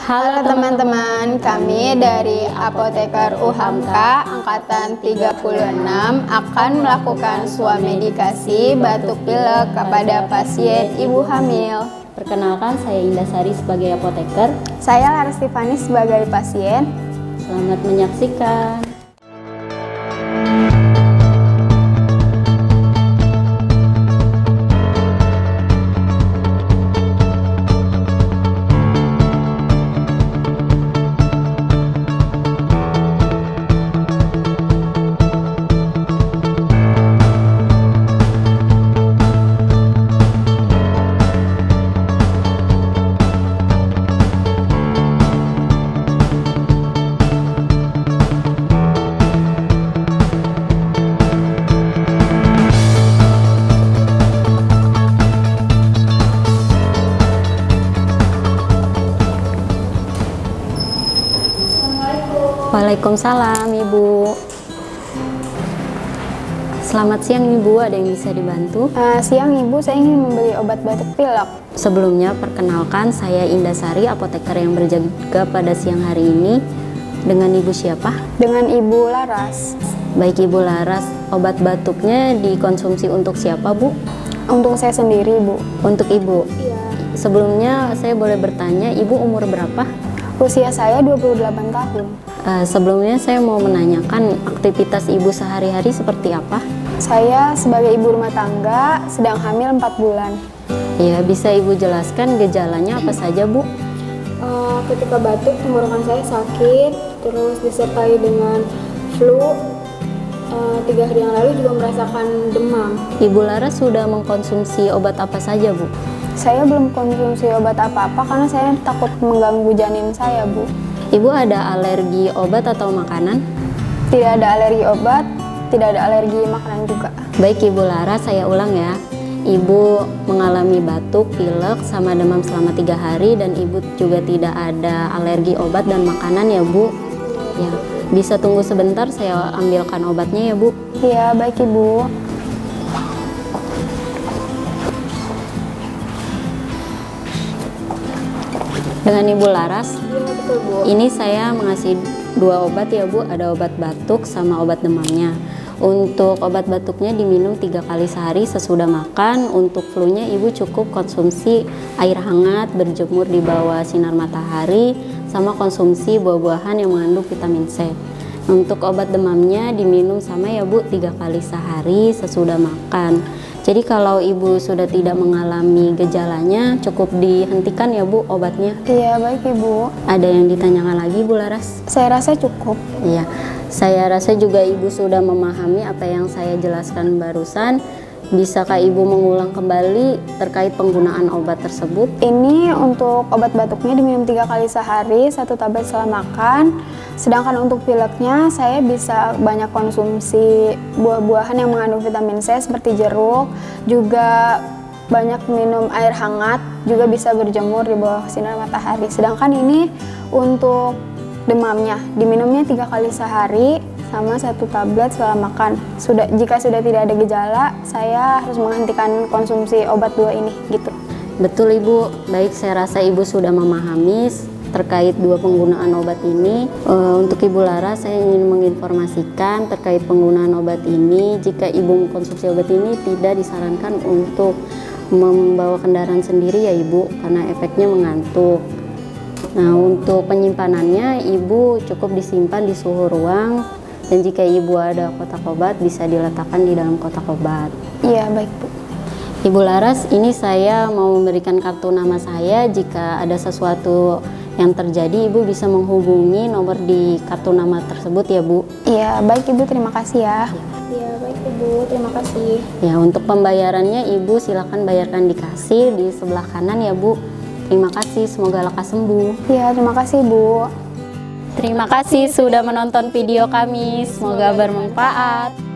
Halo teman-teman, kami dari Apoteker UHAMKA Angkatan 36 akan melakukan swamedikasi batuk pilek kepada pasien ibu hamil. Perkenalkan, saya Indah Sari sebagai apoteker. Saya Laras Tiffany sebagai pasien. Selamat menyaksikan. Waalaikumsalam Ibu. Selamat siang Ibu, ada yang bisa dibantu? Siang Ibu, saya ingin membeli obat batuk pilek. Sebelumnya perkenalkan, saya Indah Sari, apoteker yang berjaga pada siang hari ini. Dengan Ibu siapa? Dengan Ibu Laras. Baik Ibu Laras, obat batuknya dikonsumsi untuk siapa Bu? Untuk saya sendiri Bu. Untuk Ibu? Iya. Sebelumnya saya boleh bertanya, Ibu umur berapa? Usia saya 28 tahun. Sebelumnya saya mau menanyakan aktivitas Ibu sehari-hari seperti apa? Saya sebagai ibu rumah tangga sedang hamil 4 bulan. Ya, bisa Ibu jelaskan gejalanya apa saja Bu? Ketika batuk, tenggorokan saya sakit, terus disertai dengan flu. 3 hari yang lalu juga merasakan demam. Ibu Laras sudah mengkonsumsi obat apa saja Bu? Saya belum konsumsi obat apa-apa karena saya takut mengganggu janin saya Bu. Ibu ada alergi obat atau makanan? Tidak ada alergi obat, tidak ada alergi makanan juga. Baik Ibu Laras, saya ulang ya. Ibu mengalami batuk, pilek, sama demam selama 3 hari dan Ibu juga tidak ada alergi obat dan makanan ya Bu? Ya, bisa tunggu sebentar, saya ambilkan obatnya ya Bu. Iya, baik Ibu. Dengan Ibu Laras, Iya, betul Bu. ini saya mengasih 2 obat ya Bu, ada obat batuk sama obat demamnya. Untuk obat batuknya diminum 3 kali sehari sesudah makan. Untuk flu-nya Ibu cukup konsumsi air hangat, berjemur di bawah sinar matahari, sama konsumsi buah-buahan yang mengandung vitamin C. Untuk obat demamnya diminum sama ya Bu 3 kali sehari sesudah makan. Jadi kalau Ibu sudah tidak mengalami gejalanya, cukup dihentikan ya Bu obatnya. Iya, baik Ibu. Ada yang ditanyakan lagi Bu Laras? Saya rasa cukup. Iya, saya rasa juga Ibu sudah memahami apa yang saya jelaskan barusan. Bisakah Ibu mengulang kembali terkait penggunaan obat tersebut? Ini untuk obat batuknya diminum 3 kali sehari, 1 tablet setelah makan. Sedangkan untuk pileknya saya bisa banyak konsumsi buah-buahan yang mengandung vitamin C seperti jeruk, juga banyak minum air hangat, juga bisa berjemur di bawah sinar matahari. Sedangkan ini untuk demamnya diminumnya 3 kali sehari sama 1 tablet setelah makan. Jika sudah tidak ada gejala, saya harus menghentikan konsumsi obat 2 ini gitu. Betul Ibu, baik, saya rasa Ibu sudah memahami terkait 2 penggunaan obat ini. Untuk Ibu Lara, saya ingin menginformasikan terkait penggunaan obat ini. Jika Ibu mengkonsumsi obat ini, tidak disarankan untuk membawa kendaraan sendiri ya Ibu, karena efeknya mengantuk. Nah, untuk penyimpanannya Ibu cukup disimpan di suhu ruang, dan jika Ibu ada kotak obat bisa diletakkan di dalam kotak obat. Iya, baik Bu. Ibu Laras, ini saya mau memberikan kartu nama saya. Jika ada sesuatu yang terjadi, Ibu bisa menghubungi nomor di kartu nama tersebut ya Bu. Iya, baik Ibu, terima kasih ya. Iya, baik Ibu, terima kasih. Ya, untuk pembayarannya Ibu silakan bayarkan di kasir di sebelah kanan ya Bu. Terima kasih, semoga lekas sembuh. Iya, terima kasih Bu. Terima kasih sudah menonton video kami, semoga bermanfaat.